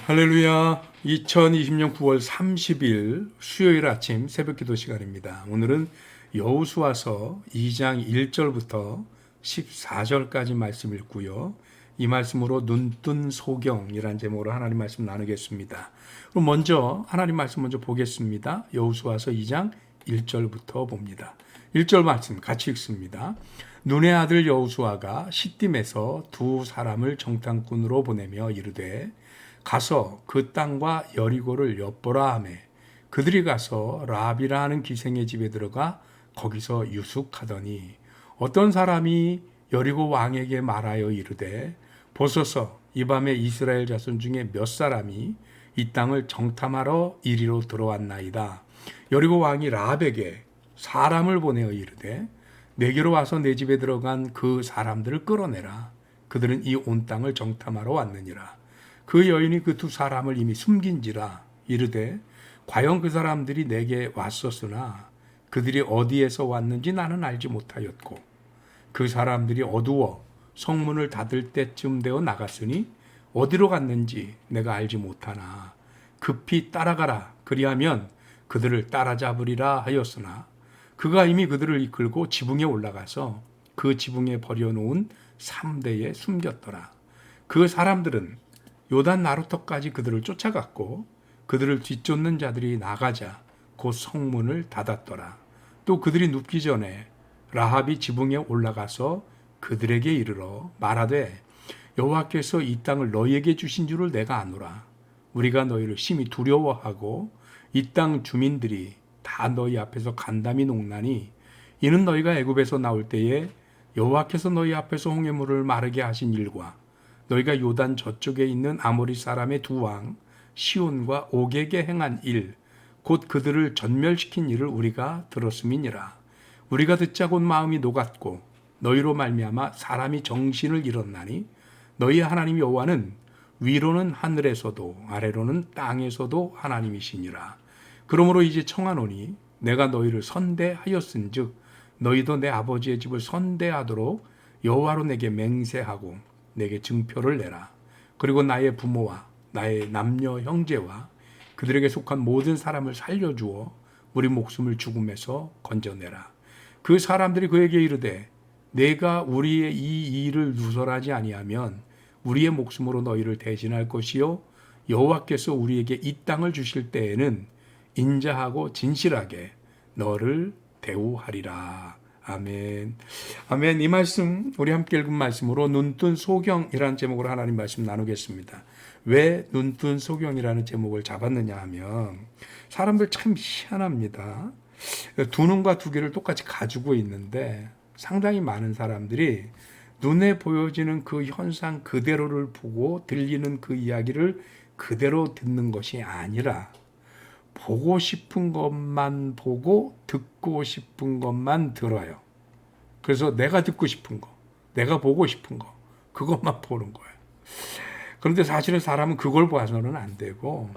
할렐루야. 2020년 9월 30일 수요일 아침 새벽기도 시간입니다. 오늘은 여호수아서 2장 1절부터 14절까지 말씀 읽고요. 이 말씀으로 눈뜬 소경이라는 제목으로 하나님 말씀 나누겠습니다. 그럼 먼저 하나님 말씀 먼저 보겠습니다. 여호수아서 2장 1절부터 봅니다. 1절 말씀 같이 읽습니다. 눈의 아들 여호수아가 시딤에서 두 사람을 정탐꾼으로 보내며 이르되 가서 그 땅과 여리고를 엿보라 하매 그들이 가서 라합이라 하는 기생의 집에 들어가 거기서 유숙하더니 어떤 사람이 여리고 왕에게 말하여 이르되 보소서 이 밤에 이스라엘 자손 중에 몇 사람이 이 땅을 정탐하러 이리로 들어왔나이다. 여리고 왕이 라합에게 사람을 보내어 이르되 내게로 와서 내 집에 들어간 그 사람들을 끌어내라. 그들은 이 온 땅을 정탐하러 왔느니라. 그 여인이 그 두 사람을 이미 숨긴지라 이르되 과연 그 사람들이 내게 왔었으나 그들이 어디에서 왔는지 나는 알지 못하였고 그 사람들이 어두워 성문을 닫을 때쯤 되어 나갔으니 어디로 갔는지 내가 알지 못하나 급히 따라가라 그리하면 그들을 따라잡으리라 하였으나 그가 이미 그들을 이끌고 지붕에 올라가서 그 지붕에 버려놓은 삼대에 숨겼더라. 그 사람들은 요단 나루터까지 그들을 쫓아갔고 그들을 뒤쫓는 자들이 나가자 곧 성문을 닫았더라. 또 그들이 눕기 전에 라합이 지붕에 올라가서 그들에게 이르러 말하되 여호와께서 이 땅을 너희에게 주신 줄을 내가 아노라. 우리가 너희를 심히 두려워하고 이 땅 주민들이 다 너희 앞에서 간담이 녹나니 이는 너희가 애굽에서 나올 때에 여호와께서 너희 앞에서 홍해물을 마르게 하신 일과 너희가 요단 저쪽에 있는 아모리 사람의 두 왕 시온과 옥에게 행한 일, 곧 그들을 전멸시킨 일을 우리가 들었음이니라. 우리가 듣자 곧 마음이 녹았고 너희로 말미암아 사람이 정신을 잃었나니 너희 하나님 여호와는 위로는 하늘에서도 아래로는 땅에서도 하나님이시니라. 그러므로 이제 청하노니 내가 너희를 선대하였은즉 너희도 내 아버지의 집을 선대하도록 여호와로 내게 맹세하고 내게 증표를 내라. 그리고 나의 부모와 나의 남녀 형제와 그들에게 속한 모든 사람을 살려주어 우리 목숨을 죽음에서 건져내라. 그 사람들이 그에게 이르되 내가 우리의 이 일을 누설하지 아니하면 우리의 목숨으로 너희를 대신할 것이요 여호와께서 우리에게 이 땅을 주실 때에는 인자하고 진실하게 너를 대우하리라. 아멘. 아멘. 이 말씀 우리 함께 읽은 말씀으로 눈뜬 소경이라는 제목으로 하나님 말씀 나누겠습니다. 왜 눈뜬 소경이라는 제목을 잡았느냐 하면 사람들 참 희한합니다. 두 눈과 두 귀를 똑같이 가지고 있는데 상당히 많은 사람들이 눈에 보여지는 그 현상 그대로를 보고 들리는 그 이야기를 그대로 듣는 것이 아니라 보고 싶은 것만 보고 듣고 싶은 것만 들어요. 그래서 내가 듣고 싶은 거, 내가 보고 싶은 거, 그것만 보는 거예요. 그런데 사실은 사람은 그걸 봐서는 안 되고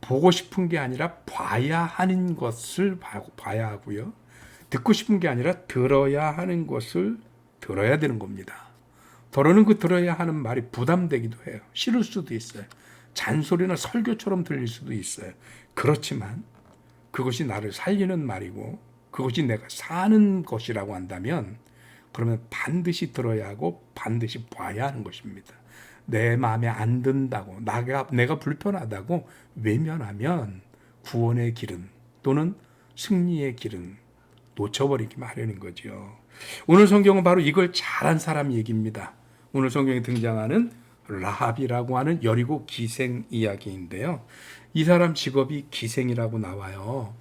보고 싶은 게 아니라 봐야 하는 것을 봐야 하고요. 듣고 싶은 게 아니라 들어야 하는 것을 들어야 되는 겁니다. 더러는 그 들어야 하는 말이 부담되기도 해요. 싫을 수도 있어요. 잔소리나 설교처럼 들릴 수도 있어요. 그렇지만 그것이 나를 살리는 말이고 그것이 내가 사는 것이라고 한다면 그러면 반드시 들어야 하고 반드시 봐야 하는 것입니다. 내 마음에 안 든다고 내가 불편하다고 외면하면 구원의 길은 또는 승리의 길은 놓쳐버리기 마련인 거죠. 오늘 성경은 바로 이걸 잘한 사람 얘기입니다. 오늘 성경에 등장하는 라합이라고 하는 여리고 기생 이야기인데요. 이 사람 직업이 기생이라고 나와요.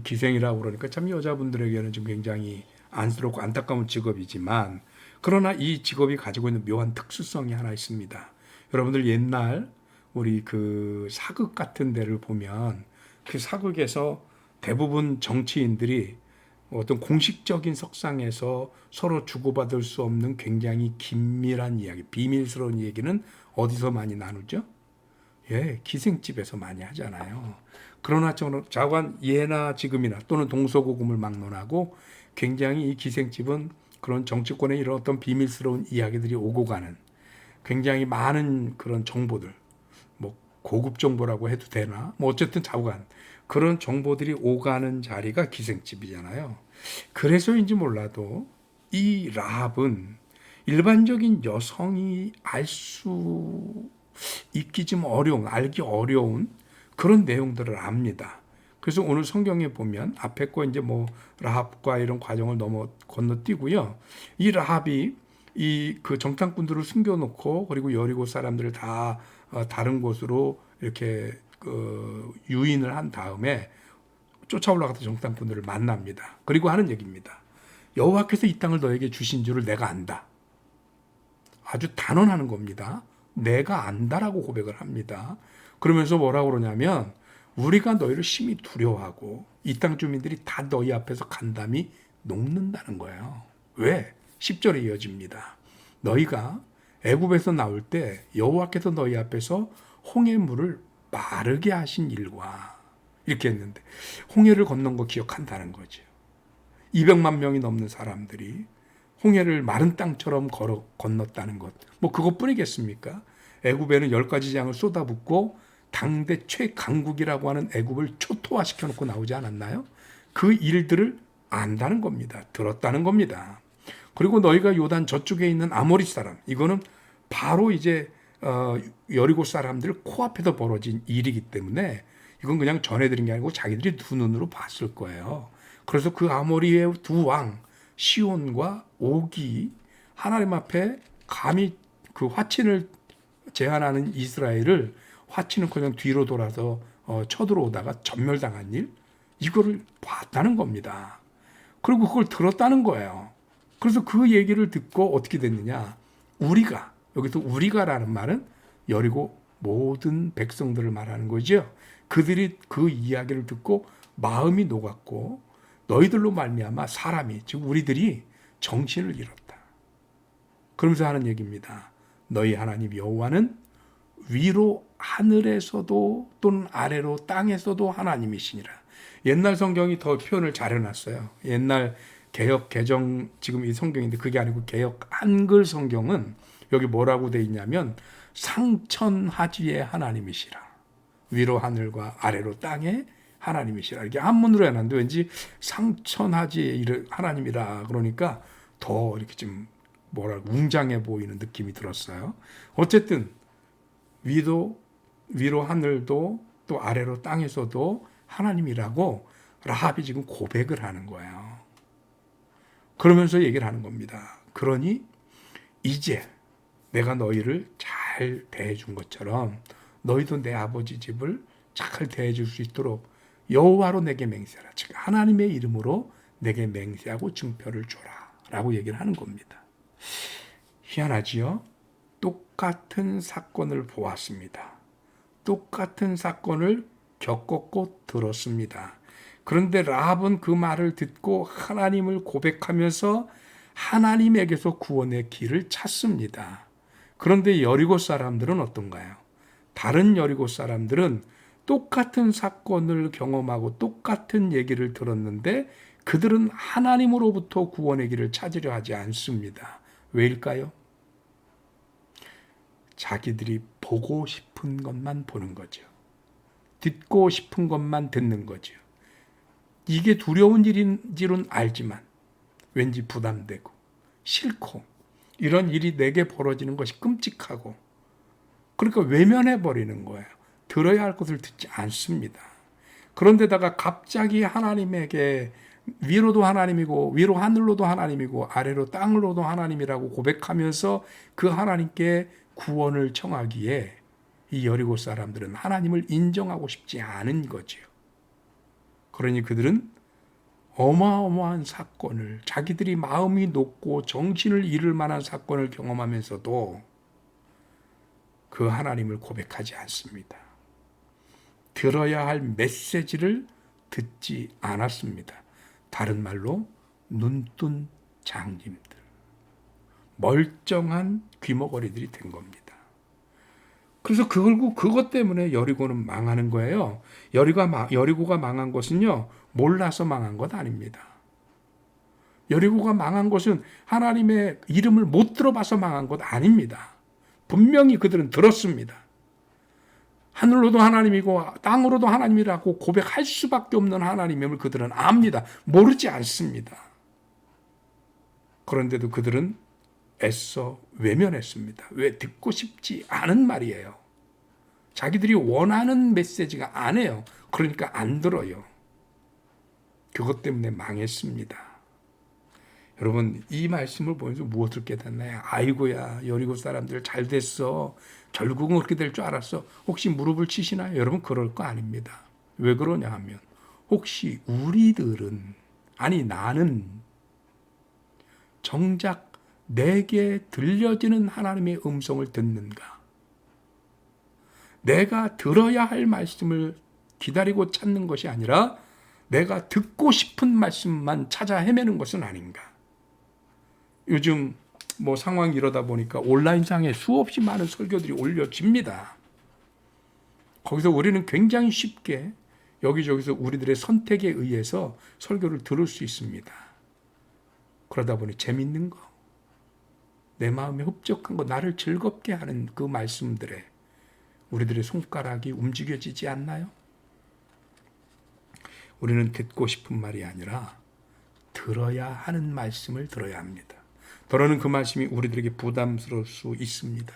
기생이라고 그러니까 참 여자분들에게는 좀 굉장히 안쓰럽고 안타까운 직업이지만 그러나 이 직업이 가지고 있는 묘한 특수성이 하나 있습니다. 여러분들 옛날 우리 그 사극 같은 데를 보면 그 사극에서 대부분 정치인들이 어떤 공식적인 석상에서 서로 주고받을 수 없는 굉장히 긴밀한 이야기, 비밀스러운 얘기는 어디서 많이 나누죠? 예, 기생집에서 많이 하잖아요. 그러나 자관 예나 지금이나 또는 동서고금을 막론하고 굉장히 이 기생집은 그런 정치권의 이런 어떤 비밀스러운 이야기들이 오고 가는 굉장히 많은 그런 정보들, 뭐 고급 정보라고 해도 되나? 뭐 어쨌든 좌우간 그런 정보들이 오가는 자리가 기생집이잖아요. 그래서인지 몰라도 이 라합은 일반적인 여성이 알 수 있기 좀 어려운, 알기 어려운 그런 내용들을 압니다. 그래서 오늘 성경에 보면 앞에 거 이제 뭐 라합과 이런 과정을 건너뛰고요. 이 라합이 이 그 정탐꾼들을 숨겨놓고 그리고 여리고 사람들을 다 다른 곳으로 이렇게 유인을 한 다음에 쫓아 올라가서 정탐꾼들을 만납니다. 그리고 하는 얘기입니다. 여호와께서 이 땅을 너에게 주신 줄을 내가 안다. 아주 단언하는 겁니다. 내가 안다라고 고백을 합니다. 그러면서 뭐라고 그러냐면 우리가 너희를 심히 두려워하고 이 땅 주민들이 다 너희 앞에서 간담이 녹는다는 거예요. 왜? 10절에 이어집니다. 너희가 애굽에서 나올 때 여호와께서 너희 앞에서 홍해 물을 마르게 하신 일과 이렇게 했는데 홍해를 건넌 거 기억한다는 거죠. 200만 명이 넘는 사람들이 홍해를 마른 땅처럼 건넜다는 것. 뭐 그것뿐이겠습니까? 애굽에는 10가지 재앙을 쏟아붓고 당대 최강국이라고 하는 애굽을 초토화시켜 놓고 나오지 않았나요? 그 일들을 안다는 겁니다. 들었다는 겁니다. 그리고 너희가 요단 저쪽에 있는 아모리 사람, 이거는 바로 이제 여리고 사람들 코앞에서 벌어진 일이기 때문에 이건 그냥 전해드린 게 아니고 자기들이 두 눈으로 봤을 거예요. 그래서 그 아모리의 두 왕 시온과 옥이 하나님 앞에 감히 그 화친을 제안하는 이스라엘을 화친은 그냥 뒤로 돌아서 쳐들어오다가 전멸당한 일, 이거를 봤다는 겁니다. 그리고 그걸 들었다는 거예요. 그래서 그 얘기를 듣고 어떻게 됐느냐? 우리가, 여기서 우리가라는 말은 여리고 모든 백성들을 말하는 거죠. 그들이 그 이야기를 듣고 마음이 녹았고 너희들로 말미암아 사람이, 즉 우리들이 정신을 잃었다. 그러면서 하는 얘기입니다. 너희 하나님 여호와는 위로 하늘에서도 또는 아래로 땅에서도 하나님이시니라. 옛날 성경이 더 표현을 잘 해놨어요. 옛날 개역 개정, 지금 이 성경인데 그게 아니고 개역 한글 성경은 여기 뭐라고 돼 있냐면 상천하지의 하나님이시라. 위로 하늘과 아래로 땅에 하나님이시라. 이렇게 한문으로 해놨는데 왠지 상천하지의 하나님이라 그러니까 더 이렇게 좀 웅장해 보이는 느낌이 들었어요. 어쨌든 위로 하늘도 또 아래로 땅에서도 하나님이라고 라합이 지금 고백을 하는 거예요. 그러면서 얘기를 하는 겁니다. 그러니 이제 내가 너희를 잘 대해준 것처럼 너희도 내 아버지 집을 잘 대해줄 수 있도록 여호와로 내게 맹세하라. 즉 하나님의 이름으로 내게 맹세하고 증표를 줘라 라고 얘기를 하는 겁니다. 희한하지요? 똑같은 사건을 보았습니다. 똑같은 사건을 겪었고 들었습니다. 그런데 라합은 그 말을 듣고 하나님을 고백하면서 하나님에게서 구원의 길을 찾습니다. 그런데 여리고 사람들은 어떤가요? 다른 여리고 사람들은 똑같은 사건을 경험하고 똑같은 얘기를 들었는데 그들은 하나님으로부터 구원의 길을 찾으려 하지 않습니다. 왜일까요? 자기들이 보고 싶은 것만 보는 거죠. 듣고 싶은 것만 듣는 거죠. 이게 두려운 일인 줄은 알지만 왠지 부담되고 싫고 이런 일이 내게 벌어지는 것이 끔찍하고 그러니까 외면해버리는 거예요. 들어야 할 것을 듣지 않습니다. 그런데다가 갑자기 하나님에게 위로도 하나님이고 위로 하늘로도 하나님이고 아래로 땅으로도 하나님이라고 고백하면서 그 하나님께 구원을 청하기에 이 여리고 사람들은 하나님을 인정하고 싶지 않은 거지요. 그러니 그들은 어마어마한 사건을, 자기들이 마음이 높고 정신을 잃을 만한 사건을 경험하면서도 그 하나님을 고백하지 않습니다. 들어야 할 메시지를 듣지 않았습니다. 다른 말로 눈뜬 장님들, 멀쩡한 귀머거리들이 된 겁니다. 그래서 결국 그것 때문에 여리고는 망하는 거예요. 여리고가 망한 것은요, 몰라서 망한 것 아닙니다. 여리고가 망한 것은 하나님의 이름을 못 들어봐서 망한 것 아닙니다. 분명히 그들은 들었습니다. 하늘로도 하나님이고 땅으로도 하나님이라고 고백할 수밖에 없는 하나님임을 그들은 압니다. 모르지 않습니다. 그런데도 그들은 애써 외면했습니다. 왜? 듣고 싶지 않은 말이에요. 자기들이 원하는 메시지가 아니에요. 그러니까 안 들어요. 그것 때문에 망했습니다. 여러분, 이 말씀을 보면서 무엇을 깨닫나요? 아이고야, 여리고 사람들 잘 됐어. 결국은 그렇게 될 줄 알았어. 혹시 무릎을 치시나요? 여러분, 그럴 거 아닙니다. 왜 그러냐 하면 혹시 우리들은, 아니 나는 정작 내게 들려지는 하나님의 음성을 듣는가? 내가 들어야 할 말씀을 기다리고 찾는 것이 아니라 내가 듣고 싶은 말씀만 찾아 헤매는 것은 아닌가? 요즘 상황이 이러다 보니까 온라인상에 수없이 많은 설교들이 올려집니다. 거기서 우리는 굉장히 쉽게 여기저기서 우리들의 선택에 의해서 설교를 들을 수 있습니다. 그러다 보니 재밌는 거, 내 마음에 흡족한 거, 나를 즐겁게 하는 그 말씀들에 우리들의 손가락이 움직여지지 않나요? 우리는 듣고 싶은 말이 아니라 들어야 하는 말씀을 들어야 합니다. 더러는 그 말씀이 우리들에게 부담스러울 수 있습니다.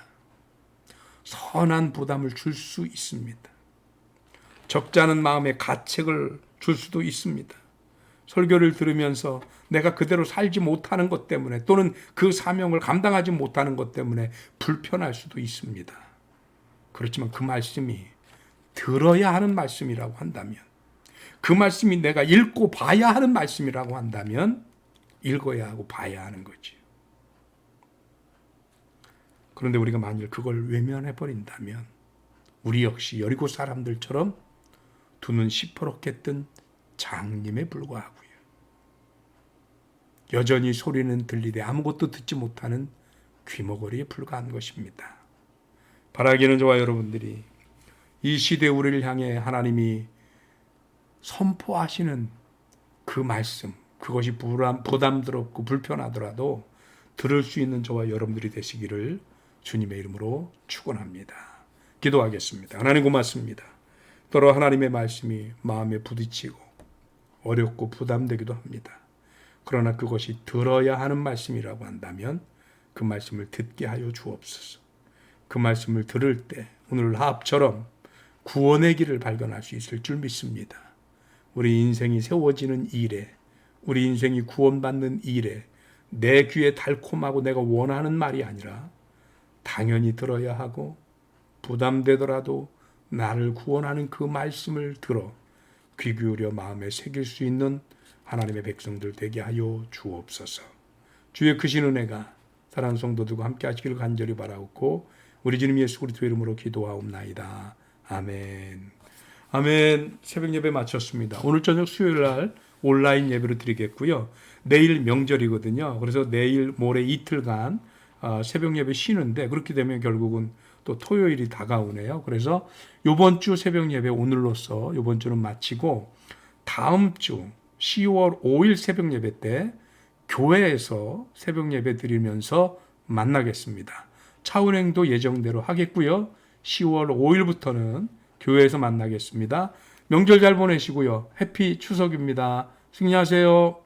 선한 부담을 줄 수 있습니다. 적지 않은 마음에 가책을 줄 수도 있습니다. 설교를 들으면서 내가 그대로 살지 못하는 것 때문에 또는 그 사명을 감당하지 못하는 것 때문에 불편할 수도 있습니다. 그렇지만 그 말씀이 들어야 하는 말씀이라고 한다면, 그 말씀이 내가 읽고 봐야 하는 말씀이라고 한다면 읽어야 하고 봐야 하는 거지. 그런데 우리가 만일 그걸 외면해 버린다면 우리 역시 여리고 사람들처럼 두 눈 시퍼렇게 뜬 장님에 불과하고요. 여전히 소리는 들리되 아무것도 듣지 못하는 귀머거리에 불과한 것입니다. 바라기는 저와 여러분들이 이 시대 우리를 향해 하나님이 선포하시는 그 말씀, 그것이 부담스럽고 불편하더라도 들을 수 있는 저와 여러분들이 되시기를 주님의 이름으로 축원합니다. 기도하겠습니다. 하나님 고맙습니다. 때로 하나님의 말씀이 마음에 부딪히고 어렵고 부담되기도 합니다. 그러나 그것이 들어야 하는 말씀이라고 한다면 그 말씀을 듣게 하여 주옵소서. 그 말씀을 들을 때 오늘 하합처럼 구원의 길을 발견할 수 있을 줄 믿습니다. 우리 인생이 세워지는 일에, 우리 인생이 구원받는 일에 내 귀에 달콤하고 내가 원하는 말이 아니라 당연히 들어야 하고 부담되더라도 나를 구원하는 그 말씀을 들어 귀 기울여 마음에 새길 수 있는 하나님의 백성들 되게 하여 주옵소서. 주의 크신 은혜가 사랑하는 성도들과 함께 하시기를 간절히 바라옵고 우리 주님 예수 그리스도 이름으로 기도하옵나이다. 아멘. 아멘. 새벽 예배 마쳤습니다. 오늘 저녁 수요일 날 온라인 예배로 드리겠고요. 내일 명절이거든요. 그래서 내일 모레 이틀간 새벽 예배 쉬는데 그렇게 되면 결국은 또 토요일이 다가오네요. 그래서 이번 주 새벽 예배 오늘로써 이번 주는 마치고 다음 주 10월 5일 새벽 예배 때 교회에서 새벽 예배 드리면서 만나겠습니다. 차운행도 예정대로 하겠고요. 10월 5일부터는 교회에서 만나겠습니다. 명절 잘 보내시고요. 해피 추석입니다. 승리하세요.